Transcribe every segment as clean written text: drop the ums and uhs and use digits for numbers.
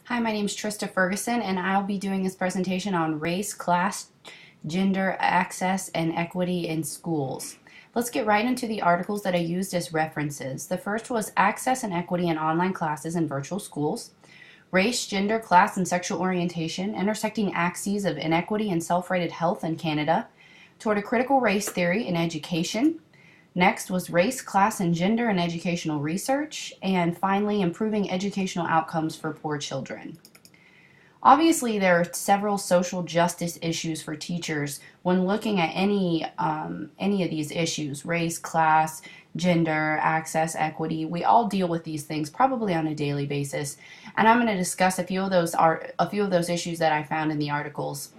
Hi, my name is Trista Fergerson, and I'll be doing this presentation on race, class, gender, access, and equity in schools. Let's get right into the articles that I used as references. The first was Access and Equity in Online Classes in Virtual Schools, Race, Gender, Class, and Sexual Orientation, Intersecting Axes of Inequity and Self-Rated Health in Canada, Toward a Critical Race Theory in Education. Next was Race, Class, and Gender in Educational Research, and finally, Improving Educational Outcomes for Poor Children. Obviously, there are several social justice issues for teachers when looking at any of these issues: race, class, gender, access, equity. We all deal with these things probably on a daily basis, and I'm going to discuss a few of those issues that I found in the articles.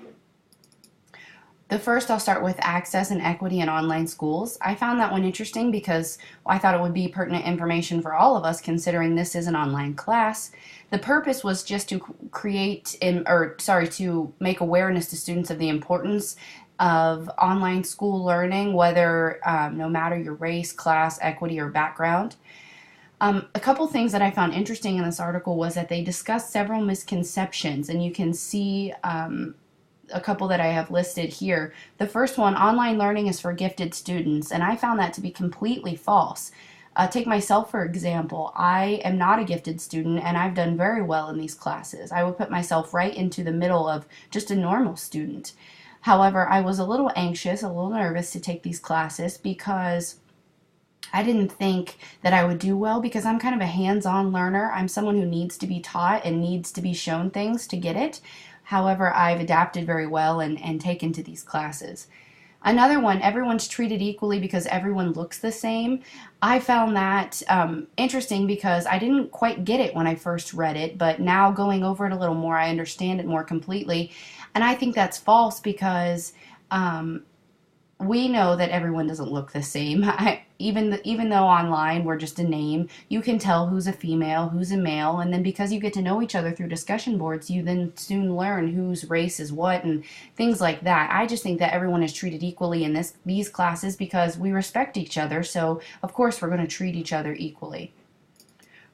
The first, I'll start with access and equity in online schools. I found that one interesting because I thought it would be pertinent information for all of us, considering this is an online class. The purpose was just to to make awareness to students of the importance of online school learning, whether no matter your race, class, equity, or background. A couple things that I found interesting in this article was that they discussed several misconceptions, and you can see a couple that I have listed here. The first one, online learning is for gifted students, and I found that to be completely false. Take myself for example. I am not a gifted student, and I've done very well in these classes. I would put myself right into the middle of just a normal student. However, I was a little anxious, a little nervous to take these classes because I didn't think that I would do well, because I'm kind of a hands-on learner. I'm someone who needs to be taught and needs to be shown things to get it. However, I've adapted very well and taken to these classes. Another one, everyone's treated equally because everyone looks the same. I found that interesting because I didn't quite get it when I first read it, but now going over it a little more, I understand it more completely. And I think that's false because we know that everyone doesn't look the same. Even though online we're just a name, you can tell who's a female, who's a male, and then because you get to know each other through discussion boards, you then soon learn whose race is what and things like that. I just think that everyone is treated equally in these classes because we respect each other, so of course we're going to treat each other equally.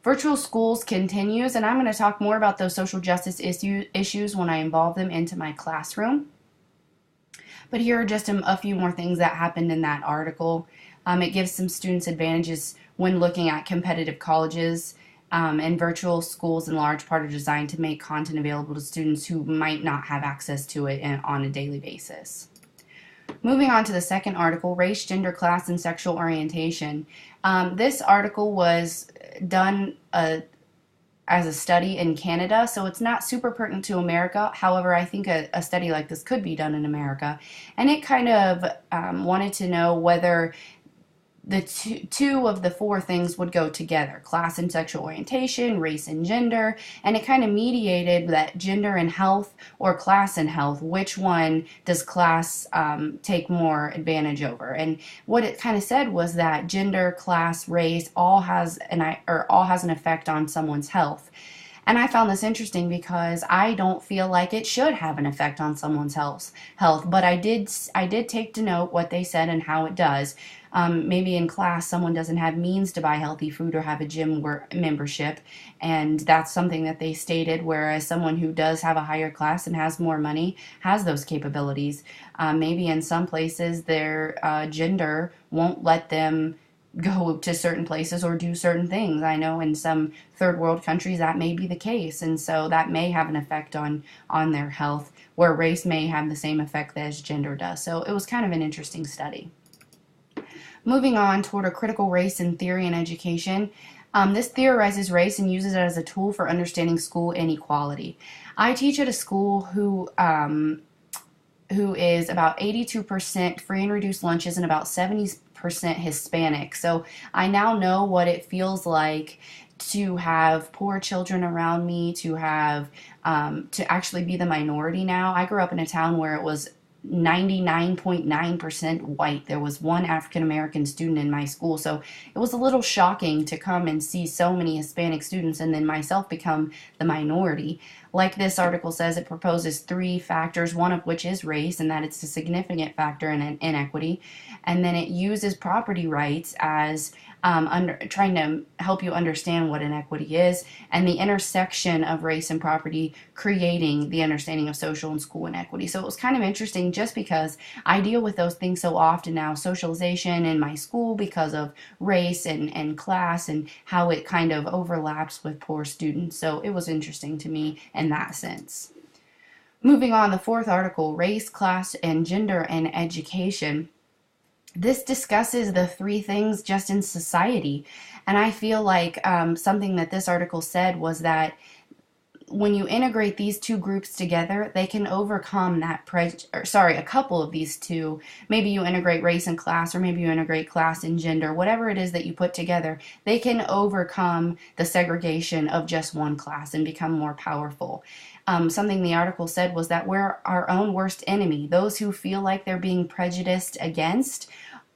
Virtual schools continues, and I'm going to talk more about those social justice issues when I involve them into my classroom. But here are just a few more things that happened in that article. It gives some students advantages when looking at competitive colleges, and virtual schools in large part are designed to make content available to students who might not have access to it on a daily basis. Moving on to the second article, Race, Gender, Class, and Sexual Orientation. This article was done as a study in Canada, so it's not super pertinent to America. However, I think a study like this could be done in America. And it kind of wanted to know whether the two of the four things would go together: class and sexual orientation, race and gender, and it kind of mediated that gender and health or class and health. Which one does class take more advantage over? And what it kind of said was that gender, class, race all has an effect on someone's health. And I found this interesting because I don't feel like it should have an effect on someone's health, but I did take to note what they said and how it does. Maybe in class someone doesn't have means to buy healthy food or have a gym membership, and that's something that they stated, whereas someone who does have a higher class and has more money has those capabilities. Maybe in some places their gender won't let them go to certain places or do certain things. I know in some third world countries that may be the case, and so that may have an effect on their health, where race may have the same effect as gender does. So it was kind of an interesting study. Moving on toward a critical race in theory and education. This theorizes race and uses it as a tool for understanding school inequality. I teach at a school who is about 82% free and reduced lunches and about 70% Hispanic. So I now know what it feels like to have poor children around me, to have to actually be the minority now. I grew up in a town where it was 99.9% white. There was one African American student in my school, so it was a little shocking to come and see so many Hispanic students and then myself become the minority. Like this article says, it proposes 3 factors, one of which is race, and that it's a significant factor in inequity. And then it uses property rights as trying to help you understand what inequity is, and the intersection of race and property creating the understanding of social and school inequity. So it was kind of interesting just because I deal with those things so often now, socialization in my school because of race and class and how it kind of overlaps with poor students. So it was interesting to me in that sense. Moving on, the fourth article, race, class, and gender and education. This discusses the three things just in society. And I feel like something that this article said was that when you integrate these two groups together, they can overcome that a couple of these two. Maybe you integrate race and class, or maybe you integrate class and gender, whatever it is that you put together, they can overcome the segregation of just one class and become more powerful. Something the article said was that we're our own worst enemy. Those who feel like they're being prejudiced against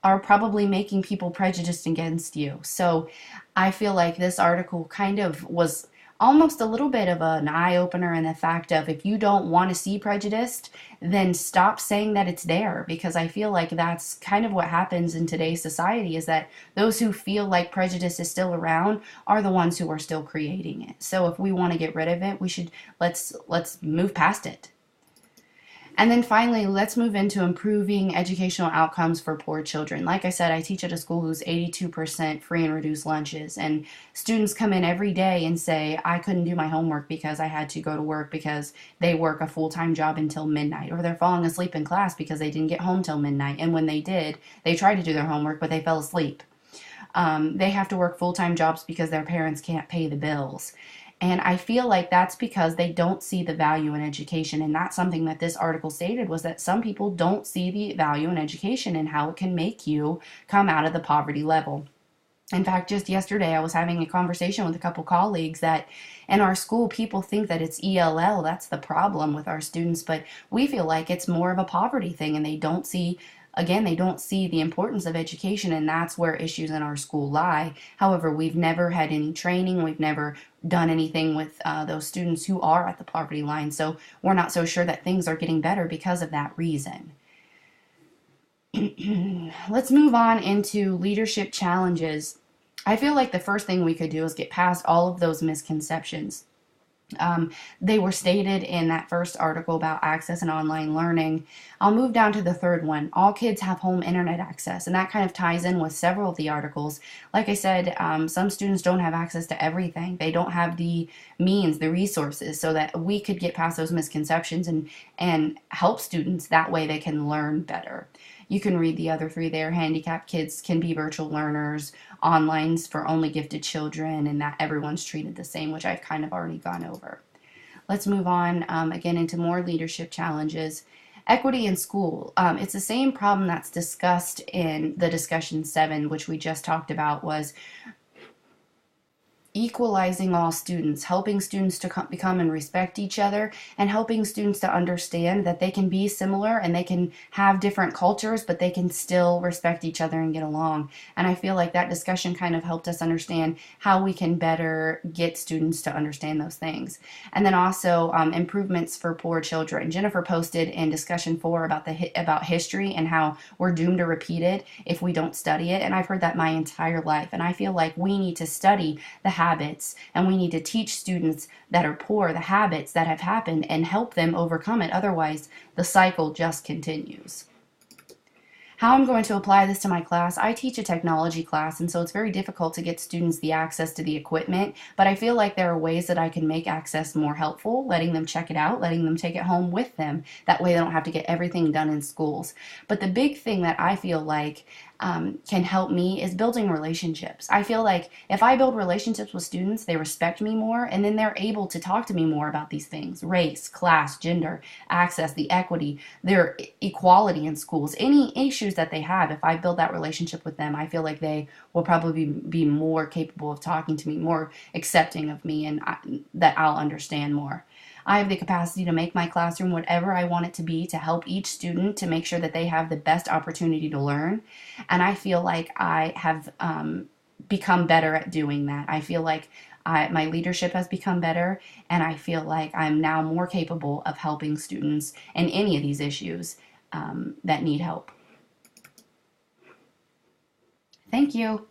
are probably making people prejudiced against you. So I feel like this article kind of was almost a little bit of an eye-opener in the fact of, if you don't want to see prejudiced, then stop saying that it's there, because I feel like that's kind of what happens in today's society, is that those who feel like prejudice is still around are the ones who are still creating it. So if we want to get rid of it, we should let's move past it. And then finally, let's move into improving educational outcomes for poor children. Like I said, I teach at a school who's 82% free and reduced lunches, and students come in every day and say, I couldn't do my homework because I had to go to work because they work a full-time job until midnight, or they're falling asleep in class because they didn't get home till midnight, and when they did, they tried to do their homework, but they fell asleep. They have to work full-time jobs because their parents can't pay the bills. And I feel like that's because they don't see the value in education. And that's something that this article stated, was that some people don't see the value in education and how it can make you come out of the poverty level. In fact, just yesterday I was having a conversation with a couple colleagues that in our school people think that it's ELL, that's the problem with our students, but we feel like it's more of a poverty thing, and they don't see the importance of education, and that's where issues in our school lie. However, we've never had any training, we've never done anything with those students who are at the poverty line, so we're not so sure that things are getting better because of that reason. Let's move on into leadership challenges. I feel like the first thing we could do is get past all of those misconceptions. They were stated in that first article about access and online learning. I'll move down to the third one. All kids have home internet access, and that kind of ties in with several of the articles. Like I said, some students don't have access to everything. They don't have the means, the resources, so that we could get past those misconceptions and help students. That way they can learn better. You can read the other three there. Handicapped kids can be virtual learners, online's for only gifted children, and that everyone's treated the same, which I've kind of already gone over. Let's move on again into more leadership challenges. Equity in school. It's the same problem that's discussed in the discussion 7, which we just talked about, was equalizing all students, helping students to become and respect each other, and helping students to understand that they can be similar and they can have different cultures, but they can still respect each other and get along. And I feel like that discussion kind of helped us understand how we can better get students to understand those things. And then also improvements for poor children. Jennifer posted in discussion 4 about history and how we're doomed to repeat it if we don't study it. And I've heard that my entire life. And I feel like we need to study the habits, and we need to teach students that are poor the habits that have happened and help them overcome it. Otherwise, the cycle just continues. How I'm going to apply this to my class, I teach a technology class, and so it's very difficult to get students the access to the equipment, but I feel like there are ways that I can make access more helpful, letting them check it out, letting them take it home with them. That way they don't have to get everything done in schools. But the big thing that I feel like can help me is building relationships. I feel like if I build relationships with students, they respect me more, and then they're able to talk to me more about these things: race, class, gender, access, the equity, their equality in schools, any issues that they have. If I build that relationship with them, I feel like they will probably be more capable of talking to me, more accepting of me, and that I'll understand more. I have the capacity to make my classroom whatever I want it to be, to help each student to make sure that they have the best opportunity to learn. And I feel like I have become better at doing that. I feel like my leadership has become better, and I feel like I'm now more capable of helping students in any of these issues that need help. Thank you.